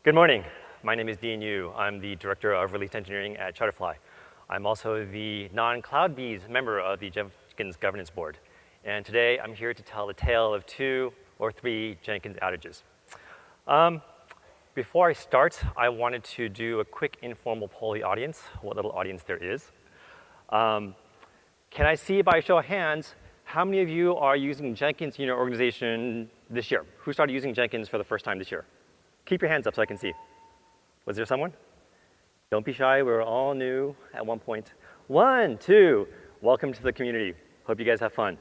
Good morning. My name is Dean Yu. I'm the Director of Release Engineering at Shutterfly. I'm also the non-Cloud Bees member of the Jenkins Governance Board. And today I'm here to tell the tale of 2 or 3 Jenkins outages. Before I start, I wanted to do a quick informal poll of the audience, what little audience there is. Can I see by a show of hands, how many of you are using Jenkins in your organization this year? Who started using Jenkins for the first time this year? Keep your hands up so I can see. Was there someone? Don't be shy, we were all new at one point. 1, 2, welcome to the community. Hope you guys have fun.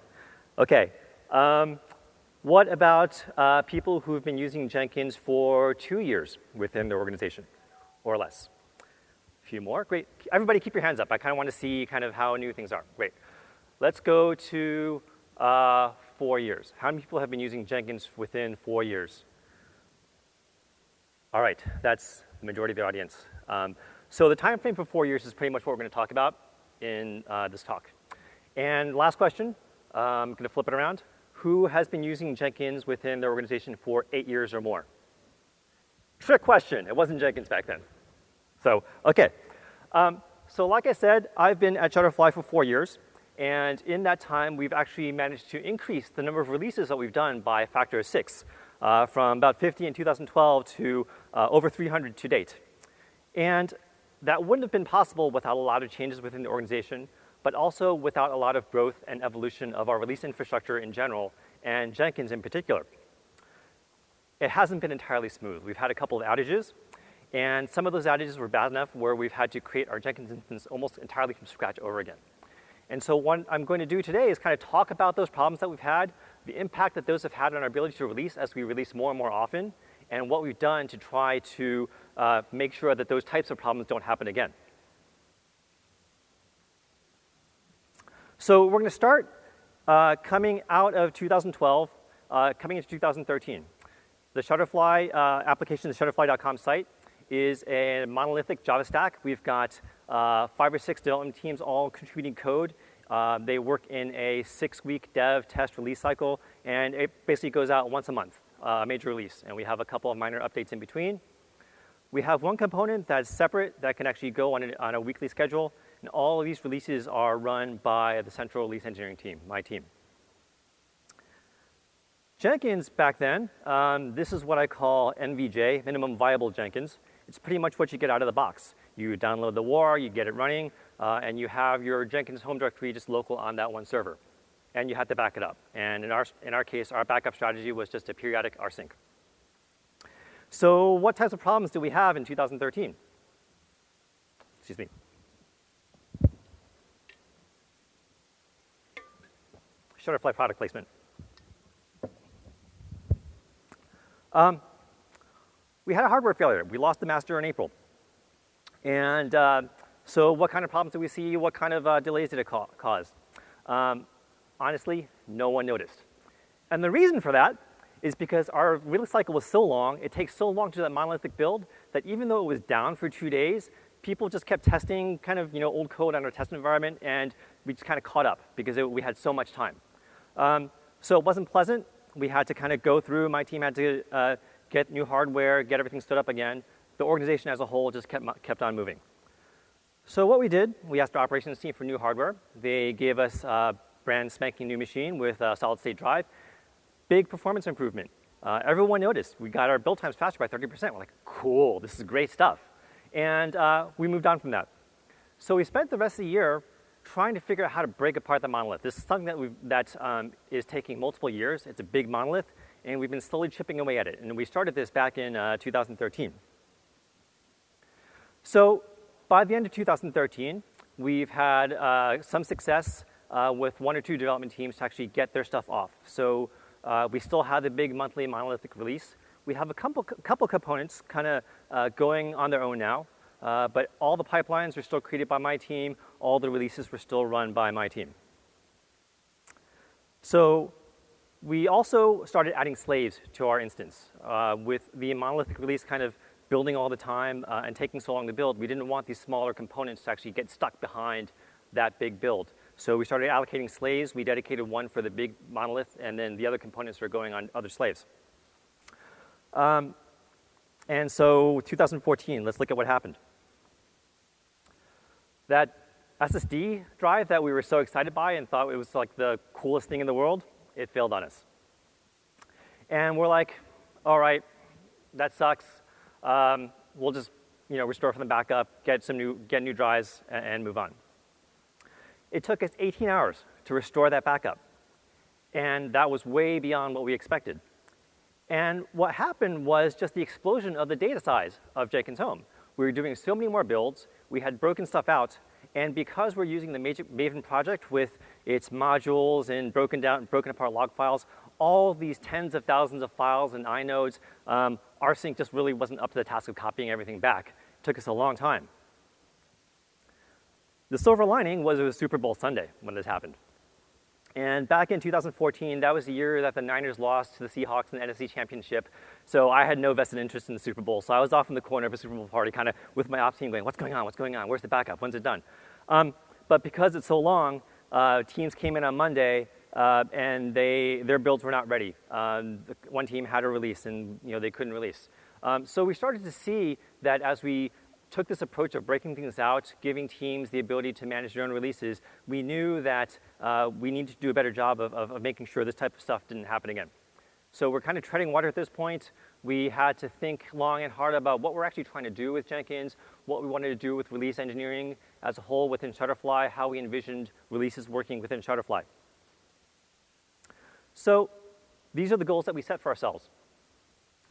Okay, what about people who've been using Jenkins for 2 years within their organization or less? A few more, great. Everybody keep your hands up. I kind of want to see kind of how new things are. Great. Let's go to 4 years. How many people have been using Jenkins within 4 years? All right, that's the majority of the audience. So the time frame for 4 years is pretty much what we're going to talk about in this talk. And last question, I'm going to flip it around. Who has been using Jenkins within their organization for 8 years or more? Trick question, it wasn't Jenkins back then. So, okay. So like I said, I've been at Shutterfly for 4 years. And in that time, we've actually managed to increase the number of releases that we've done by a factor of 6. From about 50 in 2012 to over 300 to date. And that wouldn't have been possible without a lot of changes within the organization, but also without a lot of growth and evolution of our release infrastructure in general, and Jenkins in particular. It hasn't been entirely smooth. We've had a couple of outages, and some of those outages were bad enough where we've had to create our Jenkins instance almost entirely from scratch over again. And so what I'm going to do today is kind of talk about those problems that we've had, the impact that those have had on our ability to release as we release more and more often, and what we've done to try to make sure that those types of problems don't happen again. So we're going to start coming out of 2012, coming into 2013. The Shutterfly application, the shutterfly.com site, is a monolithic Java stack. We've got 5 or 6 development teams all contributing code. They work in a 6-week dev test release cycle, and it basically goes out once a month, a major release, and we have a couple of minor updates in between. We have one component that's separate that can actually go on a weekly schedule, and all of these releases are run by the central release engineering team, my team. Jenkins back then, this is what I call MVJ, minimum viable Jenkins. It's pretty much what you get out of the box. You download the WAR, you get it running, and you have your Jenkins home directory just local on that one server. And you have to back it up. And in our case, our backup strategy was just a periodic rsync. So what types of problems do we have in 2013? Excuse me. Shutterfly product placement. We had a hardware failure. We lost the master in April. And so what kind of problems did we see? What kind of delays did it cause? Honestly, no one noticed. And the reason for that is because our release cycle was so long, it takes so long to do that monolithic build, that even though it was down for 2 days, people just kept testing kind of old code on our test environment, and we just kind of caught up because we had so much time. So it wasn't pleasant. We had to kind of go through, my team had to get new hardware, get everything stood up again. The organization as a whole just kept on moving. So what we did, we asked our operations team for new hardware. They gave us a brand spanking new machine with a solid state drive. Big performance improvement. Everyone noticed. We got our build times faster by 30%. We're like, cool, this is great stuff. And we moved on from that. So we spent the rest of the year trying to figure out how to break apart the monolith. This is something that is taking multiple years. It's a big monolith, and we've been slowly chipping away at it. And we started this back in 2013. So by the end of 2013, we've had some success with 1 or 2 development teams to actually get their stuff off. So we still have the big monthly monolithic release. We have a couple components kind of going on their own now. But all the pipelines are still created by my team. All the releases were still run by my team. So we also started adding slaves to our instance. With the monolithic release kind of building all the time and taking so long to build, we didn't want these smaller components to actually get stuck behind that big build. So we started allocating slaves. We dedicated one for the big monolith, and then the other components are going on other slaves. And so 2014, let's look at what happened. That SSD drive that we were so excited by and thought it was like the coolest thing in the world, it failed on us. And we're like, all right, that sucks. We'll just restore from the backup, get new drives, and move on. It took us 18 hours to restore that backup. And that was way beyond what we expected. And what happened was just the explosion of the data size of Jenkins Home. We were doing so many more builds, we had broken stuff out, and because we're using the Maven project with its modules and broken apart log files, all these tens of thousands of files and inodes, rsync just really wasn't up to the task of copying everything back. It took us a long time. The silver lining was it was Super Bowl Sunday when this happened. And back in 2014, that was the year that the Niners lost to the Seahawks in the NFC Championship. So I had no vested interest in the Super Bowl. So I was off in the corner of a Super Bowl party, kind of with my ops team going, what's going on? What's going on? Where's the backup? When's it done? But because it's so long, teams came in on Monday, and their builds were not ready. One team had a release, and they couldn't release. So we started to see that as we took this approach of breaking things out, giving teams the ability to manage their own releases, we knew that we needed to do a better job of making sure this type of stuff didn't happen again. So we're kind of treading water at this point. We had to think long and hard about what we're actually trying to do with Jenkins, what we wanted to do with release engineering as a whole within Shutterfly, how we envisioned releases working within Shutterfly. So these are the goals that we set for ourselves.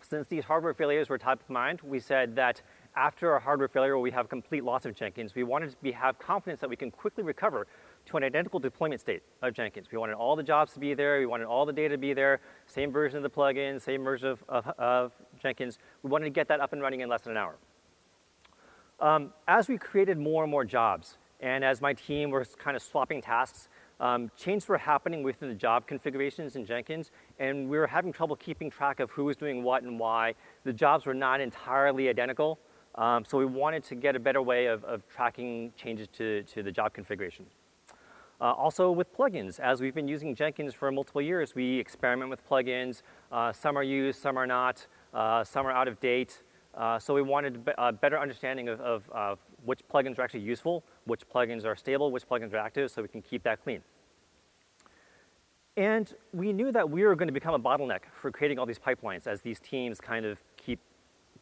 Since these hardware failures were top of mind, we said that after a hardware failure where we have complete loss of Jenkins, we wanted to have confidence that we can quickly recover to an identical deployment state of Jenkins. We wanted all the jobs to be there. We wanted all the data to be there. Same version of the plugin, same version of Jenkins. We wanted to get that up and running in less than an hour. As we created more and more jobs, and as my team was kind of swapping tasks, changes were happening within the job configurations in Jenkins, and we were having trouble keeping track of who was doing what and why. The jobs were not entirely identical. So we wanted to get a better way of tracking changes to the job configuration. Also with plugins, as we've been using Jenkins for multiple years, we experiment with plugins. Some are used, some are not, some are out of date. So we wanted a better understanding of which plugins are actually useful, which plugins are stable, which plugins are active, so we can keep that clean. And we knew that we were going to become a bottleneck for creating all these pipelines as these teams kind of keep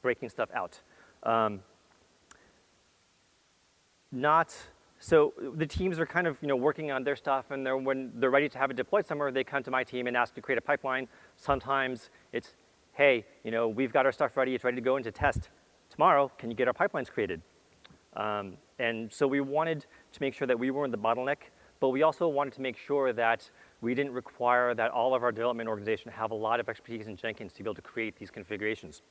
breaking stuff out. So the teams are kind of working on their stuff, and when they're ready to have it deployed somewhere, they come to my team and ask to create a pipeline. Sometimes it's, hey, we've got our stuff ready, it's ready to go into test tomorrow, can you get our pipelines created? And so we wanted to make sure that we weren't the bottleneck, but we also wanted to make sure that we didn't require that all of our development organization have a lot of expertise in Jenkins to be able to create these configurations.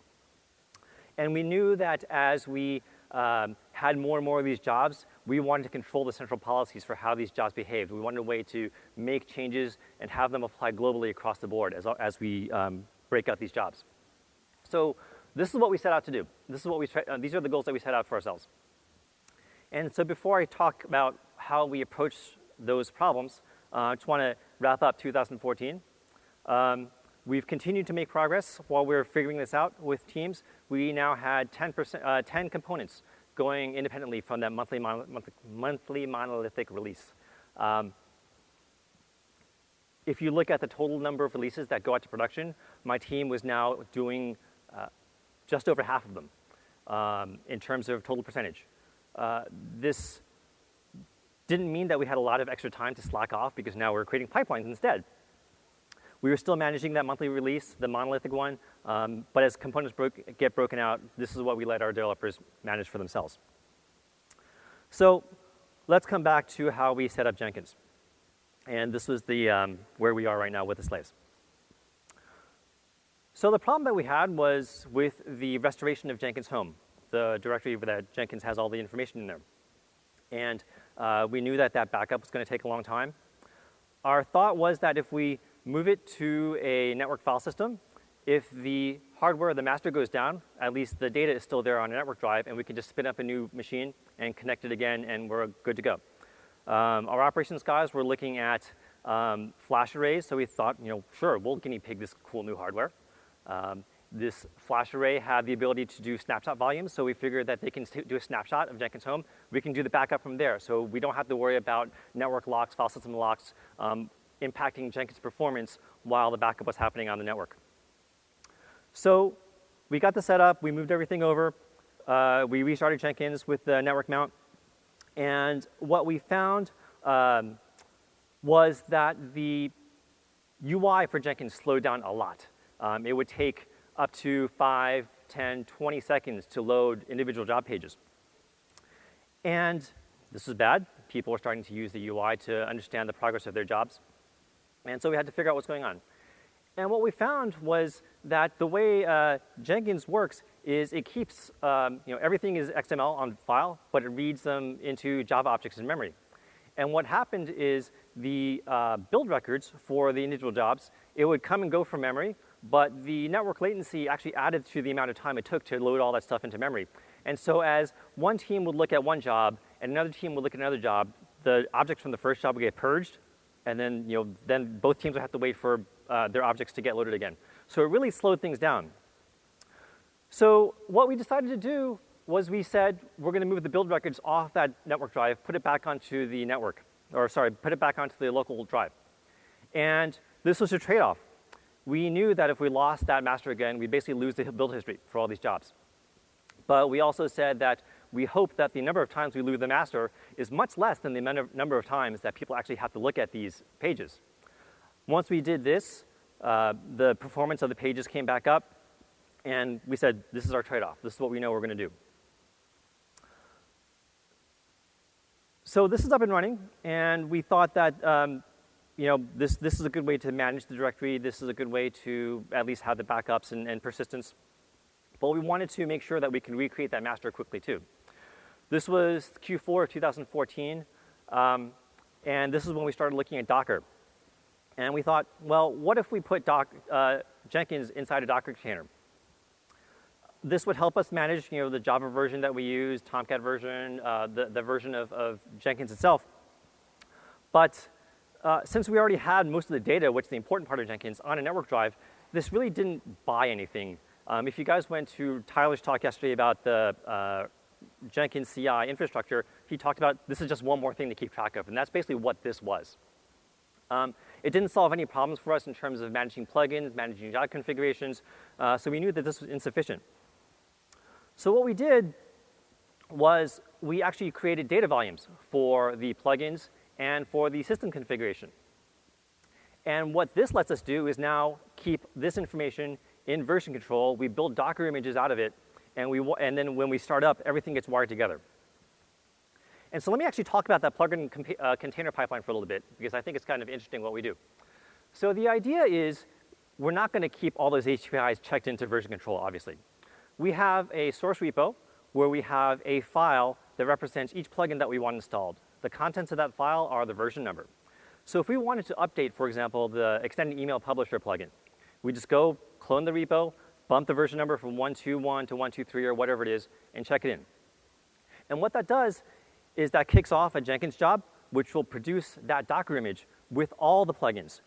And we knew that as we had more and more of these jobs, we wanted to control the central policies for how these jobs behaved. We wanted a way to make changes and have them apply globally across the board as we break out these jobs. So this is what we set out to do. These are the goals that we set out for ourselves. And so before I talk about how we approach those problems, I just want to wrap up 2014. We've continued to make progress while we're figuring this out with teams. We now had 10 components going independently from that monthly monolithic release. If you look at the total number of releases that go out to production, my team was now doing just over half of them in terms of total percentage. This didn't mean that we had a lot of extra time to slack off because now we're creating pipelines instead. We were still managing that monthly release, the monolithic one, but as components get broken out, this is what we let our developers manage for themselves. So let's come back to how we set up Jenkins. And this was the where we are right now with the slaves. So the problem that we had was with the restoration of Jenkins Home, the directory that Jenkins has all the information in there. And we knew that backup was going to take a long time. Our thought was that if we move it to a network file system, if the hardware, the master goes down, at least the data is still there on a network drive, and we can just spin up a new machine and connect it again, and we're good to go. Our operations guys were looking at flash arrays, so we thought, sure, we'll guinea pig this cool new hardware. This flash array had the ability to do snapshot volumes, so we figured that they can do a snapshot of Jenkins home. We can do the backup from there, so we don't have to worry about network locks, file system locks, impacting Jenkins performance while the backup was happening on the network. So we got the setup, we moved everything over, we restarted Jenkins with the network mount, and what we found was that the UI for Jenkins slowed down a lot. It would take up to 5, 10, 20 seconds to load individual job pages. And this was bad. People were starting to use the UI to understand the progress of their jobs. And so we had to figure out what's going on. And what we found was that the way Jenkins works is it keeps, everything is XML on file, but it reads them into Java objects in memory. And what happened is the build records for the individual jobs, it would come and go from memory, but the network latency actually added to the amount of time it took to load all that stuff into memory. And so as one team would look at one job and another team would look at another job, the objects from the first job would get purged, and then, then both teams would have to wait for their objects to get loaded again. So it really slowed things down. So what we decided to do was we said, we're going to move the build records off that network drive, put it back onto the network, or sorry, put it back onto the local drive. And this was a trade-off. We knew that if we lost that master again, we'd basically lose the build history for all these jobs. But we also said that we hope that the number of times we lose the master is much less than the number of times that people actually have to look at these pages. Once we did this, the performance of the pages came back up, and we said, this is our trade-off. This is what we know we're going to do. So this is up and running, and we thought that this is a good way to manage the directory. This is a good way to at least have the backups and persistence. But we wanted to make sure that we can recreate that master quickly too. This was Q4 of 2014, and this is when we started looking at Docker. And we thought, well, what if we put Jenkins inside a Docker container? This would help us manage, the Java version that we use, Tomcat version, the version of Jenkins itself. But since we already had most of the data, which is the important part of Jenkins, on a network drive, this really didn't buy anything. If you guys went to Tyler's talk yesterday about the Jenkins CI infrastructure, he talked about this is just one more thing to keep track of, and that's basically what this was. It didn't solve any problems for us in terms of managing plugins, managing job configurations, so we knew that this was insufficient. So what we did was we actually created data volumes for the plugins and for the system configuration. And what this lets us do is now keep this information in version control. We build Docker images out of it, and then when we start up, everything gets wired together. And so let me actually talk about that plugin container pipeline for a little bit, because I think it's kind of interesting what we do. So the idea is we're not going to keep all those HPIs checked into version control, obviously. We have a source repo where we have a file that represents each plugin that we want installed. The contents of that file are the version number. So if we wanted to update, for example, the extended email publisher plugin, we just go clone the repo, bump the version number from 121 to 123 or whatever it is, and check it in. And what that does is that kicks off a Jenkins job, which will produce that Docker image with all the plugins.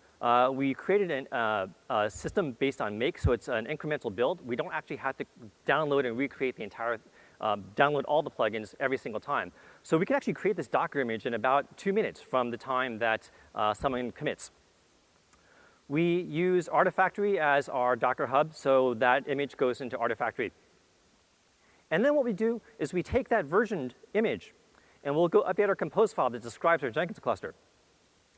We created a system based on make, so it's an incremental build. We don't actually have to download and recreate the entire, download all the plugins every single time. So we can actually create this Docker image in about 2 minutes from the time that someone commits. We use Artifactory as our Docker hub, so that image goes into Artifactory. And then what we do is we take that versioned image, and we'll go update our compose file that describes our Jenkins cluster.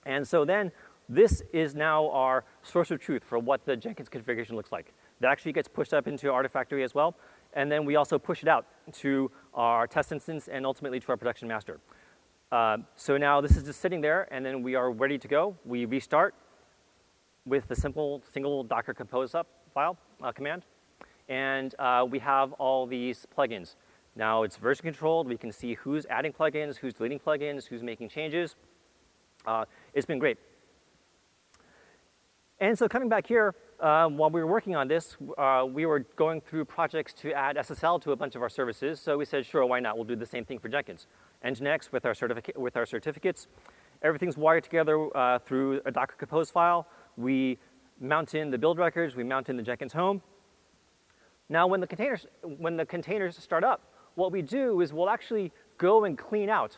And so then this is now our source of truth for what the Jenkins configuration looks like. That actually gets pushed up into Artifactory as well. And then we also push it out to our test instance and ultimately to our production master. So now this is just sitting there, and then we are ready to go. We restart with the simple single Docker compose up file command. And we have all these plugins. Now it's version controlled. We can see who's adding plugins, who's deleting plugins, who's making changes. It's been great. And so coming back here, while we were working on this, we were going through projects to add SSL to a bunch of our services. So we said, sure, why not? We'll do the same thing for Jenkins. Nginx with our certificates. Everything's wired together through a Docker compose file. We mount in the build records. We mount in the Jenkins home. Now, when the containers start up, what we do is we'll actually go and clean out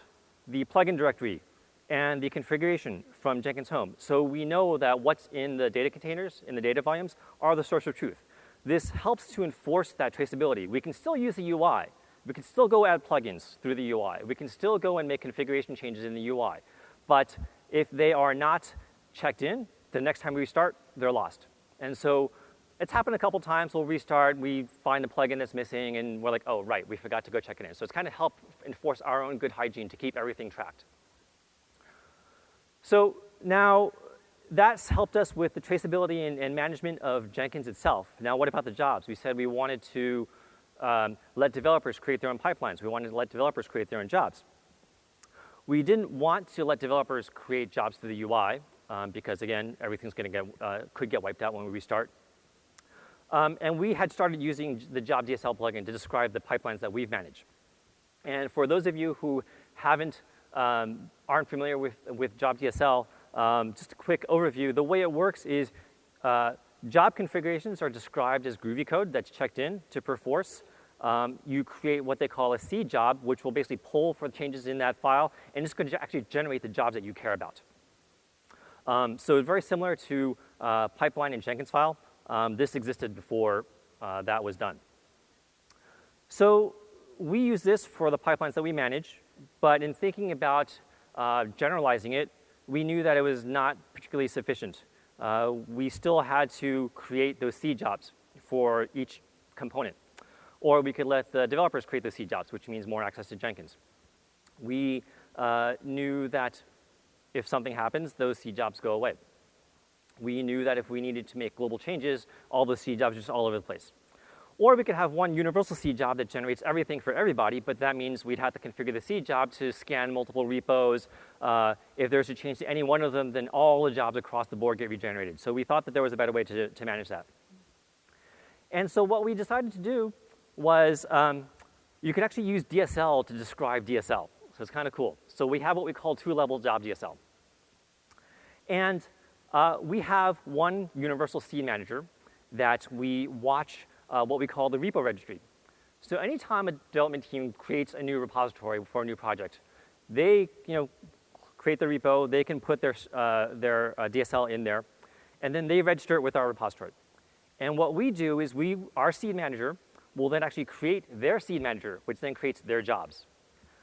the plugin directory and the configuration from Jenkins Home. So we know that what's in the data containers, in the data volumes, are the source of truth. This helps to enforce that traceability. We can still use the UI. We can still go add plugins through the UI. We can still go and make configuration changes in the UI. But if they are not checked in, the next time we restart, they're lost. And so it's happened a couple times. We'll restart, we find a plugin that's missing, and we're like, oh, right, we forgot to go check it in. So it's kind of helped enforce our own good hygiene to keep everything tracked. So now that's helped us with the traceability and management of Jenkins itself. Now what about the jobs? We said we wanted to let developers create their own pipelines. We wanted to let developers create their own jobs. We didn't want to let developers create jobs through the UI because, again, everything's going to could get wiped out when we restart. And we had started using the Job DSL plugin to describe the pipelines that we've managed. And for those of you who aren't familiar with Job DSL, just a quick overview. The way it works is job configurations are described as Groovy code that's checked in to Perforce. You create what they call a seed job, which will basically pull for the changes in that file, and it's going to actually generate the jobs that you care about. So it's very similar to pipeline and Jenkins file. This existed before that was done. So we use this for the pipelines that we manage, but in thinking about generalizing it, we knew that it was not particularly sufficient. We still had to create those seed jobs for each component. Or we could let the developers create those seed jobs, which means more access to Jenkins. We knew that if something happens, those seed jobs go away. We knew that if we needed to make global changes, all those seed jobs are just all over the place. Or we could have one universal seed job that generates everything for everybody, but that means we'd have to configure the seed job to scan multiple repos. If there's a change to any one of them, then all the jobs across the board get regenerated. So we thought that there was a better way to manage that. And so what we decided to do was you could actually use DSL to describe DSL. So it's kind of cool. So we have what we call two-level Job DSL. And we have one universal seed manager that we watch what we call the Repo Registry. So anytime a development team creates a new repository for a new project, they create the repo, they can put their DSL in there, and then they register it with our repository. And what we do is our seed manager will then actually create their seed manager, which then creates their jobs.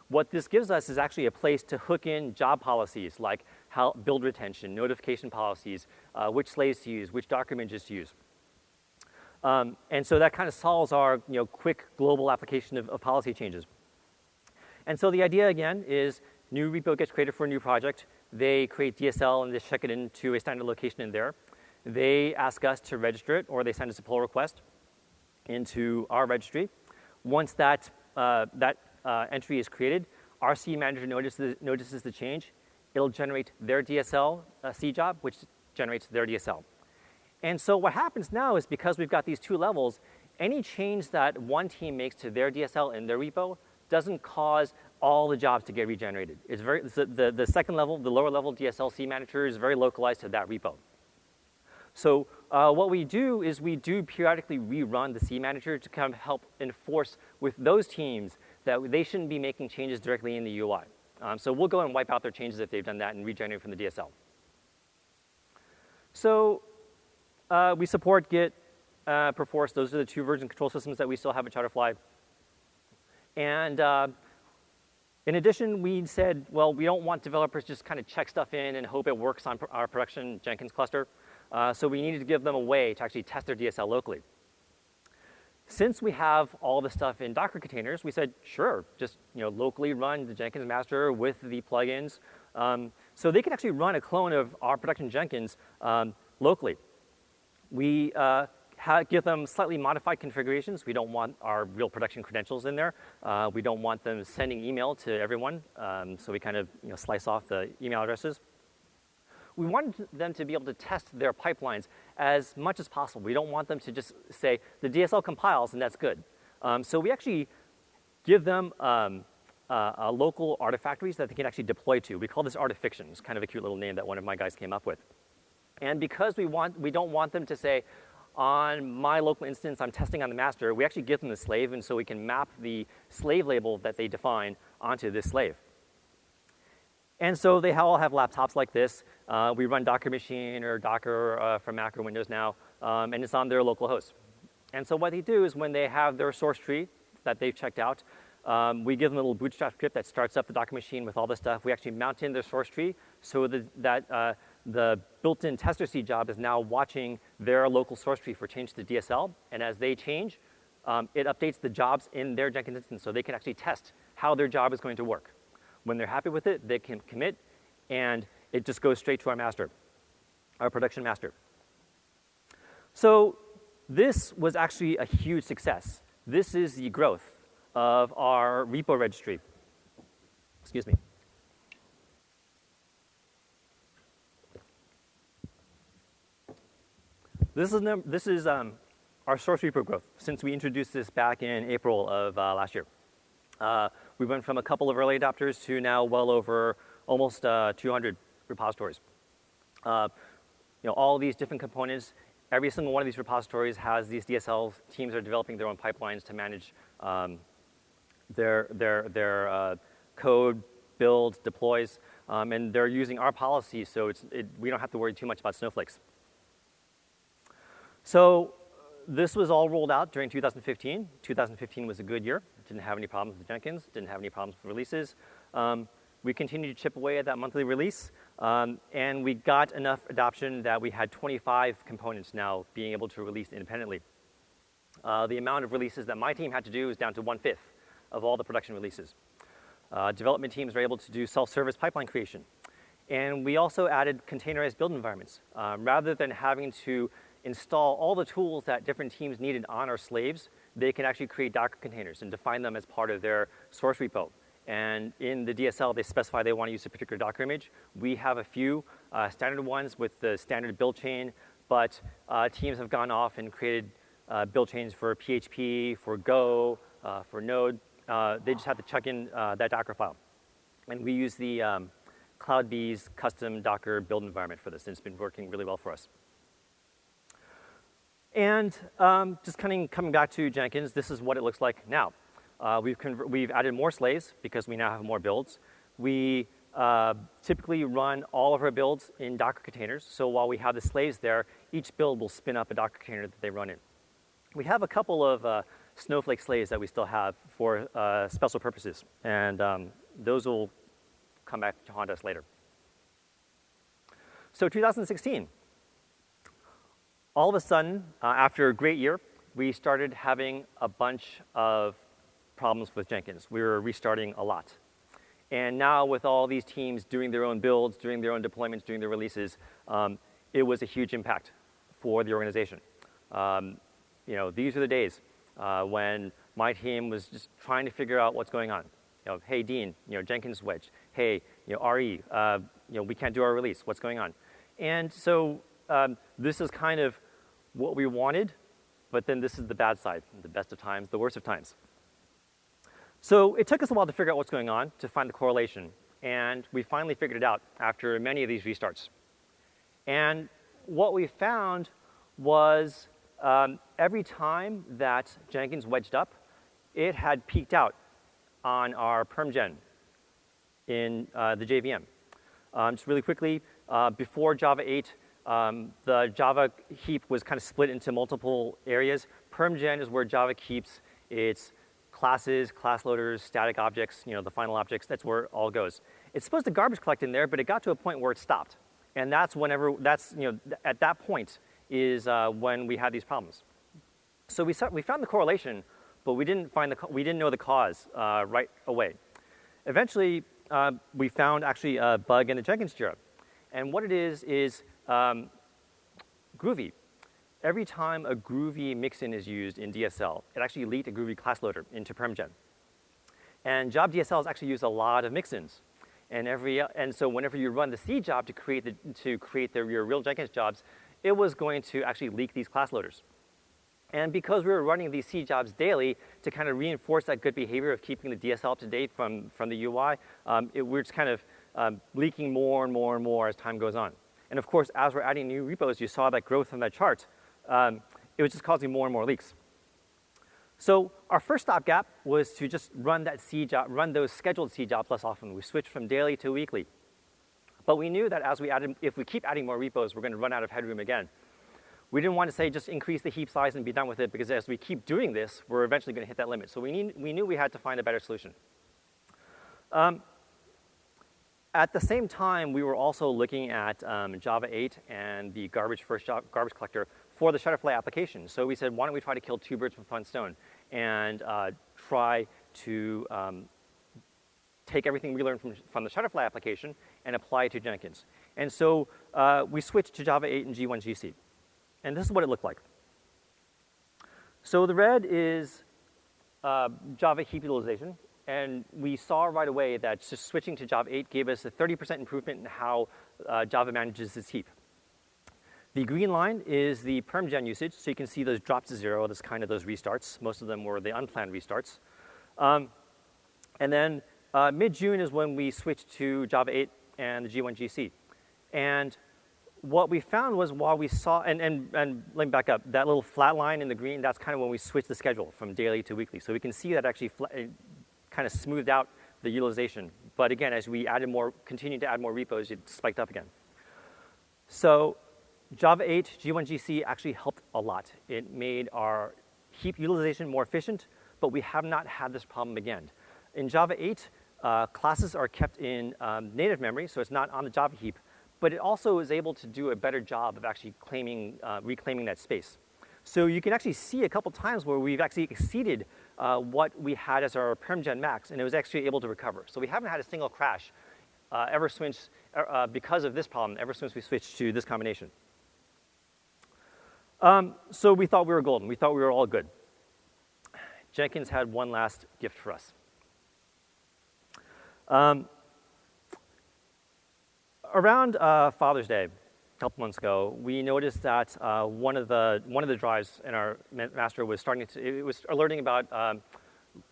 What this gives us is actually a place to hook in job policies like how build retention, notification policies, which slaves to use, which Docker images to use. And so that kind of solves our quick global application of policy changes. And so the idea, again, is new repo gets created for a new project. They create DSL and they check it into a standard location in there. They ask us to register it, or they send us a pull request into our registry. Once that entry is created, our seed manager notices the change. It'll generate their DSL seed job, which generates their DSL. And so what happens now is because we've got these two levels, any change that one team makes to their DSL in their repo doesn't cause all the jobs to get regenerated. The second level, the lower level DSL seed manager is very localized to that repo. So what we do is we do periodically rerun the seed manager to kind of help enforce with those teams that they shouldn't be making changes directly in the UI. So we'll go and wipe out their changes if they've done that and regenerate from the DSL. So we support Git, Perforce. Those are the two version control systems that we still have at Shutterfly. And in addition, we said, well, we don't want developers just kind of check stuff in and hope it works on our production Jenkins cluster. So we needed to give them a way to actually test their DSL locally. Since we have all the stuff in Docker containers, we said, sure, just locally run the Jenkins master with the plugins. So they can actually run a clone of our production Jenkins locally. We give them slightly modified configurations. We don't want our real production credentials in there. We don't want them sending email to everyone. So we kind of slice off the email addresses. We wanted them to be able to test their pipelines as much as possible. We don't want them to just say, the DSL compiles and that's good. So we actually give them local artifactories that they can actually deploy to. We call this artifiction. It's kind of a cute little name that one of my guys came up with. And because we don't want them to say, on my local instance, I'm testing on the master. We actually give them the slave, and so we can map the slave label that they define onto this slave. And so they all have laptops like this. We run Docker machine or Docker for Mac or Windows now, and it's on their local host. And so what they do is when they have their source tree that they've checked out, we give them a little bootstrap script that starts up the Docker machine with all this stuff. We actually mount in their source tree so that the built-in tester C job is now watching their local source tree for change to DSL. And as they change, it updates the jobs in their Jenkins instance so they can actually test how their job is going to work. When they're happy with it, they can commit, and it just goes straight to our master, our production master. So this was actually a huge success. This is the growth of our repo registry. Excuse me. This is our source repo growth since we introduced this back in April of last year. We went from a couple of early adopters to now well over almost 200 repositories. All these different components, every single one of these repositories has these DSL teams are developing their own pipelines to manage their code, build, deploys, and they're using our policies, so we don't have to worry too much about snowflakes. So this was all rolled out during 2015. 2015 was a good year. Didn't have any problems with Jenkins, didn't have any problems with releases. We continued to chip away at that monthly release, and we got enough adoption that we had 25 components now being able to release independently. The amount of releases that my team had to do was down to 1/5 of all the production releases. Development teams were able to do self-service pipeline creation. And we also added containerized build environments. Rather than having to install all the tools that different teams needed on our slaves, they can actually create Docker containers and define them as part of their source repo. And in the DSL, they specify they want to use a particular Docker image. We have a few standard ones with the standard build chain, but teams have gone off and created build chains for PHP, for Go, for Node. They just have to chuck in that Docker file. And we use the CloudBees custom Docker build environment for this, and it's been working really well for us. And just kind of coming back to Jenkins, this is what it looks like now. We've added more slaves because we now have more builds. We typically run all of our builds in Docker containers. So while we have the slaves there, each build will spin up a Docker container that they run in. We have a couple of Snowflake slaves that we still have for special purposes. And those will come back to haunt us later. So 2016. All of a sudden, after a great year, we started having a bunch of problems with Jenkins. We were restarting a lot. And now with all these teams doing their own builds, doing their own deployments, doing their releases, it was a huge impact for the organization. These are the days when my team was just trying to figure out what's going on. Hey, Dean, Jenkins wedge. Hey, RE, we can't do our release. What's going on? And so this is kind of what we wanted, but then this is the bad side, the best of times, the worst of times. So it took us a while to figure out what's going on, to find the correlation, and we finally figured it out after many of these restarts. And what we found was every time that Jenkins wedged up, it had peaked out on our permgen in the JVM. Just really quickly, before Java 8, the Java heap was kind of split into multiple areas. Permgen is where Java keeps its classes, class loaders, static objects, the final objects. That's where it all goes. It's supposed to garbage collect in there, but it got to a point where it stopped. And that's at that point is when we had these problems. So we found the correlation, but we didn't know the cause right away. Eventually, we found actually a bug in the Jenkins Jira. And what it is Groovy. Every time a Groovy mixin is used in DSL, it actually leaked a Groovy class loader into permgen. And Job DSL has actually used a lot of mixins. And so whenever you run the C job to create your real Jenkins jobs, it was going to actually leak these class loaders. And because we were running these C jobs daily to kind of reinforce that good behavior of keeping the DSL up to date from the UI, we're just kind of leaking more and more and more as time goes on. And of course, as we're adding new repos, you saw that growth on that chart. it was just causing more and more leaks. So our first stopgap was to just run that C job, run those scheduled C jobs less often. We switched from daily to weekly. But we knew that as we added, if we keep adding more repos, we're going to run out of headroom again. We didn't want to say just increase the heap size and be done with it, because as we keep doing this, we're eventually going to hit that limit. So we knew we had to find a better solution. At the same time, we were also looking at Java 8 and the garbage collector for the Shutterfly application. So we said, why don't we try to kill two birds with one stone and try to take everything we learned from the Shutterfly application and apply it to Jenkins. And so we switched to Java 8 and G1 GC. And this is what it looked like. So the red is Java heap utilization. And we saw right away that just switching to Java 8 gave us a 30% improvement in how Java manages its heap. The green line is the permgen usage, so you can see those drops to zero, that's kind of those restarts. Most of them were the unplanned restarts. And then mid-June is when we switched to Java 8 and the G1 GC. And what we found was while we saw, and let me back up, that little flat line in the green, that's kind of when we switched the schedule from daily to weekly. So we can see that actually kind of smoothed out the utilization. But again, as we continued to add more repos, it spiked up again. So Java 8, G1 GC actually helped a lot. It made our heap utilization more efficient, but we have not had this problem again. In Java 8, classes are kept in native memory, so it's not on the Java heap, but it also is able to do a better job of actually reclaiming that space. So you can actually see a couple times where we've actually exceeded what we had as our permgen max, and it was actually able to recover. So we haven't had a single crash because of this problem ever since we switched to this combination. So we thought we were golden. We thought we were all good. Jenkins had one last gift for us. Around Father's Day, a couple months ago, we noticed that one of the drives in our master was it was alerting about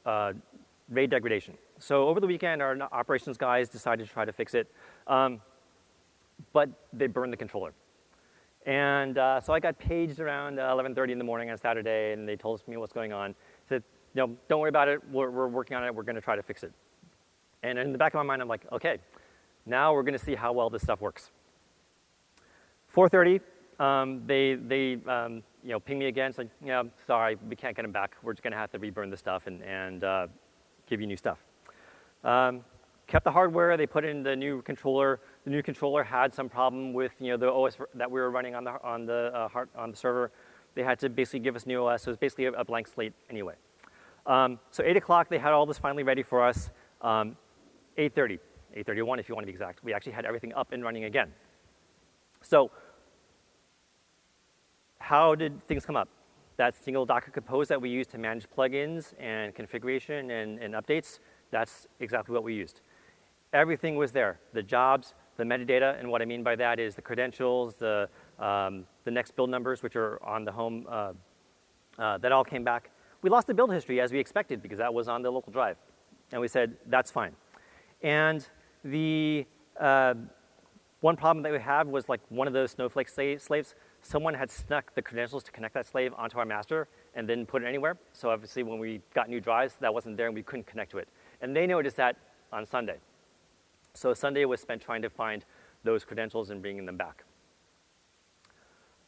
RAID degradation. So over the weekend, our operations guys decided to try to fix it, but they burned the controller. And so I got paged around 11:30 in the morning on Saturday, and they told me what's going on. Said, don't worry about it. We're working on it. We're going to try to fix it. And in the back of my mind, I'm like, okay, now we're going to see how well this stuff works. 4:30, they ping me again. It's like, sorry, we can't get them back. We're just going to have to reburn the stuff and give you new stuff. Kept the hardware. They put in the new controller. The new controller had some problem with the OS that we were running on the server. They had to basically give us new OS. So it was basically a blank slate anyway. So 8 o'clock, they had all this finally ready for us. 8:30, 8:31 if you want to be exact. We actually had everything up and running again. So how did things come up? That single Docker Compose that we used to manage plugins and configuration and updates, that's exactly what we used. Everything was there. The jobs, the metadata, and what I mean by that is the credentials, the next build numbers, which are on the home, that all came back. We lost the build history as we expected because that was on the local drive. And we said, that's fine. And the one problem that we had was like one of those Snowflake slaves, someone had snuck the credentials to connect that slave onto our master and didn't put it anywhere. So obviously when we got new drives, that wasn't there and we couldn't connect to it. And they noticed that on Sunday. So Sunday was spent trying to find those credentials and bringing them back.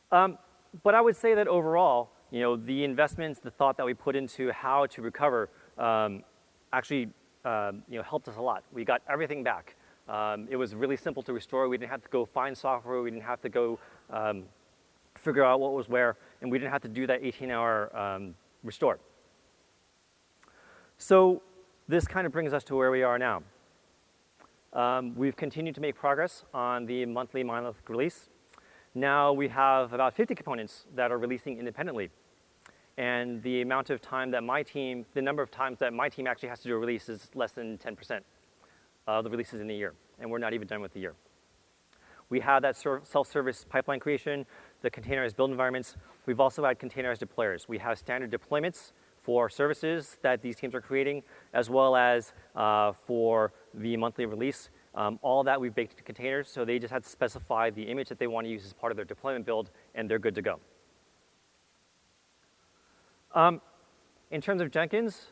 But I would say that overall, the investments, the thought that we put into how to recover actually helped us a lot. We got everything back. It was really simple to restore. We didn't have to go find software. We didn't have to go figure out what was where. And we didn't have to do that 18-hour restore. So this kind of brings us to where we are now. We've continued to make progress on the monthly monolithic release. Now we have about 50 components that are releasing independently. And the amount of time that the number of times that my team actually has to do a release is less than 10% of the releases in a year. And we're not even done with the year. We have that self-service pipeline creation, the containerized build environments. We've also had containerized deployers. We have standard deployments for services that these teams are creating, as well as for the monthly release. All that we've baked into containers, so they just have to specify the image that they want to use as part of their deployment build, and they're good to go. In terms of Jenkins,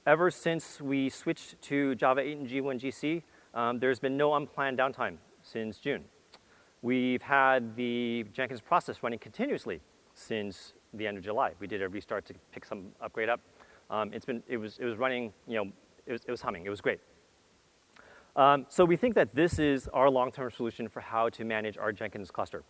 ever since we switched to Java 8 and G1 GC, there's been no unplanned downtime since June. We've had the Jenkins process running continuously since the end of July. We did a restart to pick some upgrade up. It was running, it was humming. It was great. So we think that this is our long-term solution for how to manage our Jenkins cluster.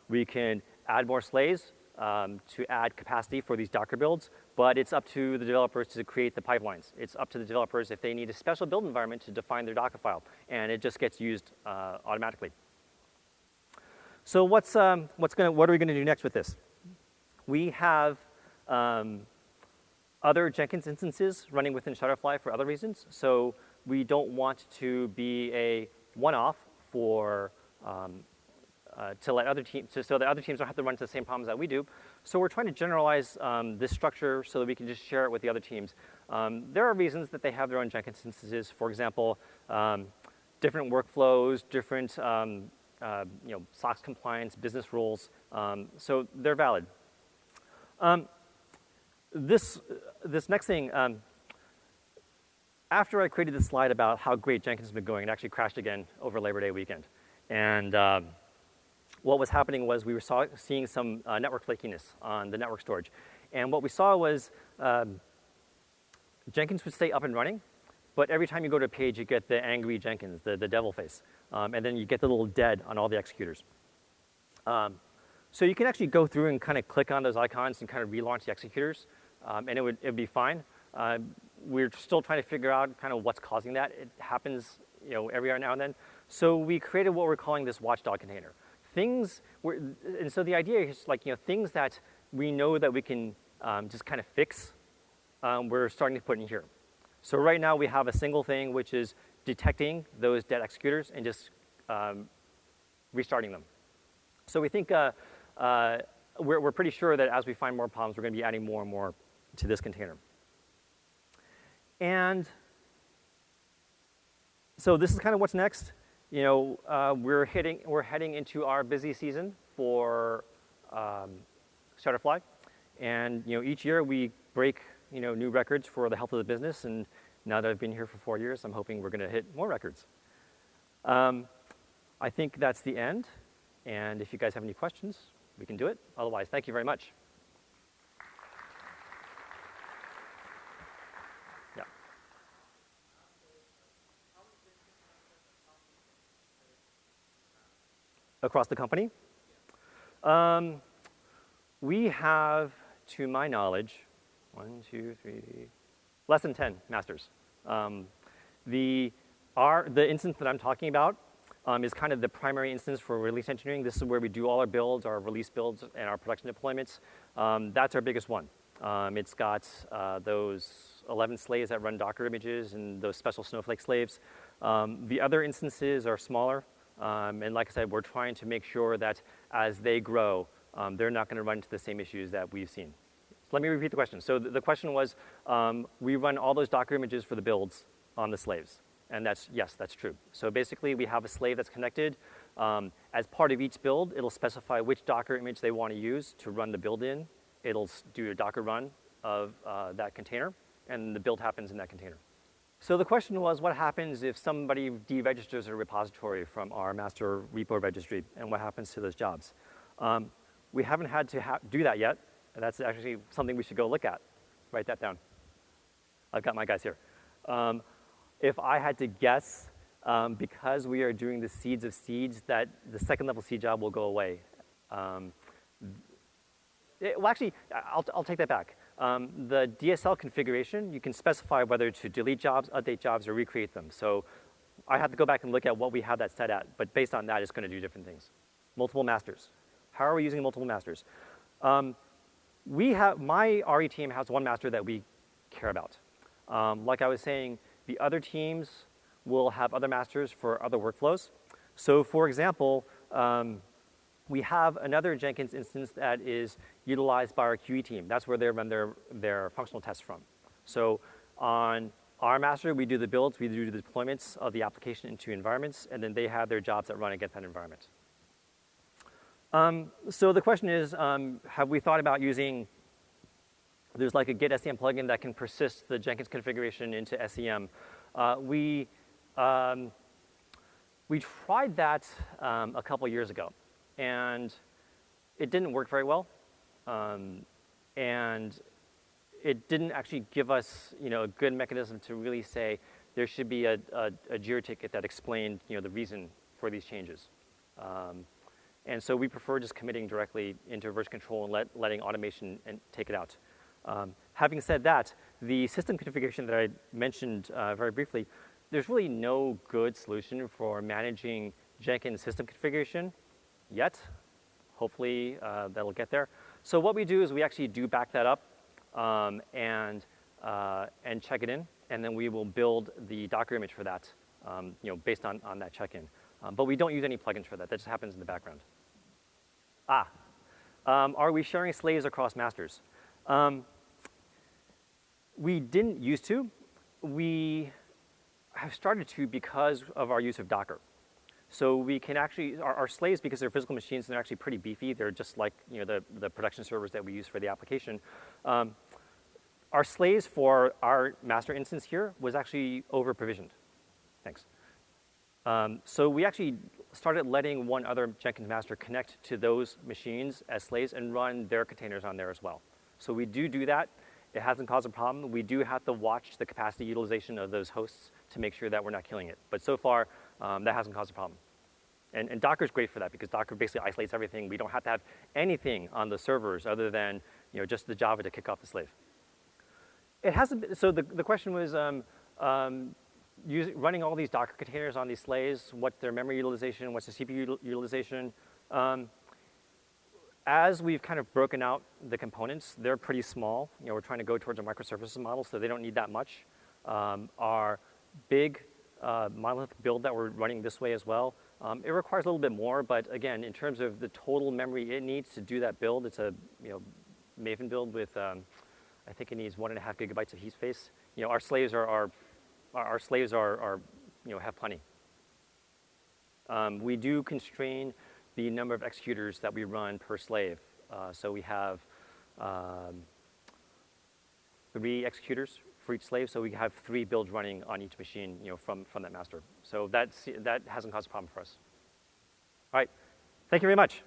We can add more slaves to add capacity for these Docker builds, but it's up to the developers to create the pipelines. It's up to the developers if they need a special build environment to define their Docker file, and it just gets used automatically. So what are we going to do next with this? We have other Jenkins instances running within Shutterfly for other reasons. So we don't want to be a one-off for so that other teams don't have to run into the same problems that we do. So we're trying to generalize this structure so that we can just share it with the other teams. There are reasons that they have their own Jenkins instances. For example, different workflows, different SOX compliance, business rules. So they're valid. This next thing, after I created this slide about how great Jenkins has been going, it actually crashed again over Labor Day weekend. And what was happening was we were seeing some network flakiness on the network storage. And what we saw was Jenkins would stay up and running, but every time you go to a page, you get the angry Jenkins, the devil face. And then you get the little dead on all the executors. So you can actually go through and kind of click on those icons and kind of relaunch the executors, and it would be fine. We're still trying to figure out kind of what's causing that. It happens every now and then. So we created what we're calling this watchdog container. And so the idea is things that we know that we can just kind of fix, we're starting to put in here. So right now we have a single thing which is detecting those dead executors and just restarting them. So we think we're pretty sure that as we find more problems, we're going to be adding more and more to this container. And so this is kind of what's next. We're heading into our busy season for Shutterfly, and each year we break new records for the health of the business. And now that I've been here for 4 years, I'm hoping we're going to hit more records. I think that's the end. And if you guys have any questions, we can do it. Otherwise, thank you very much. Yeah. Across the company? We have, to my knowledge, 1, 2, 3, less than 10 masters. The instance that I'm talking about is kind of the primary instance for release engineering. This is where we do all our builds, our release builds, and our production deployments. That's our biggest one. It's got those 11 slaves that run Docker images and those special Snowflake slaves. The other instances are smaller. And like I said, we're trying to make sure that as they grow, they're not going to run into the same issues that we've seen. So let me repeat the question. So the question was, we run all those Docker images for the builds on the slaves. And yes, that's true. So basically, we have a slave that's connected. As part of each build, it'll specify which Docker image they want to use to run the build in. It'll do a Docker run of that container, and the build happens in that container. So the question was, what happens if somebody deregisters a repository from our master repo registry, and what happens to those jobs? We haven't had to do that yet. That's actually something we should go look at. Write that down. I've got my guys here. If I had to guess, because we are doing the seeds of seeds, that the second level seed job will go away. Well, actually, I'll take that back. The DSL configuration, you can specify whether to delete jobs, update jobs, or recreate them. So I have to go back and look at what we have that set at. But based on that, it's going to do different things. Multiple masters. How are we using multiple masters? My RE team has one master that we care about. Like I was saying, the other teams will have other masters for other workflows. So for example, we have another Jenkins instance that is utilized by our QE team. That's where they run their functional tests from. So on our master, we do the builds, we do the deployments of the application into environments, and then they have their jobs that run against that environment. So the question is, have we thought about using There's like a git SEM plugin that can persist the Jenkins configuration into SEM. We tried that a couple years ago, and it didn't work very well. And it didn't actually give us, a good mechanism to really say there should be a JIRA ticket that explained, the reason for these changes. And so we prefer just committing directly into version control and letting automation take it out. Having said that, the system configuration that I mentioned very briefly, there's really no good solution for managing Jenkins system configuration yet. Hopefully that'll get there. So what we do is we actually do back that up and check it in, and then we will build the Docker image for that, based on that check-in. But we don't use any plugins for that. That just happens in the background. Are we sharing slaves across masters? We didn't used to. We have started to because of our use of Docker. So we can actually, our slaves, because they're physical machines, they're actually pretty beefy. They're just like the production servers that we use for the application. Our slaves for our master instance here was actually over-provisioned. Thanks. So we actually started letting one other Jenkins master connect to those machines as slaves and run their containers on there as well. So we do that. It hasn't caused a problem. We do have to watch the capacity utilization of those hosts to make sure that we're not killing it. But so far, that hasn't caused a problem. And Docker's great for that because Docker basically isolates everything. We don't have to have anything on the servers other than just the Java to kick off the slave. It hasn't been, so the question was running all these Docker containers on these slaves, what's their memory utilization, what's the CPU utilization? As we've kind of broken out the components, they're pretty small. We're trying to go towards a microservices model, so they don't need that much. Our big monolithic build that we're running this way as well, it requires a little bit more, but again, in terms of the total memory it needs to do that build, it's a Maven build with, I think it needs 1.5 gigabytes of heap space. Our slaves have plenty. We do constrain the number of executors that we run per slave. So we have 3 executors for each slave, so we have 3 builds running on each machine, from that master. So that hasn't caused a problem for us. All right, thank you very much.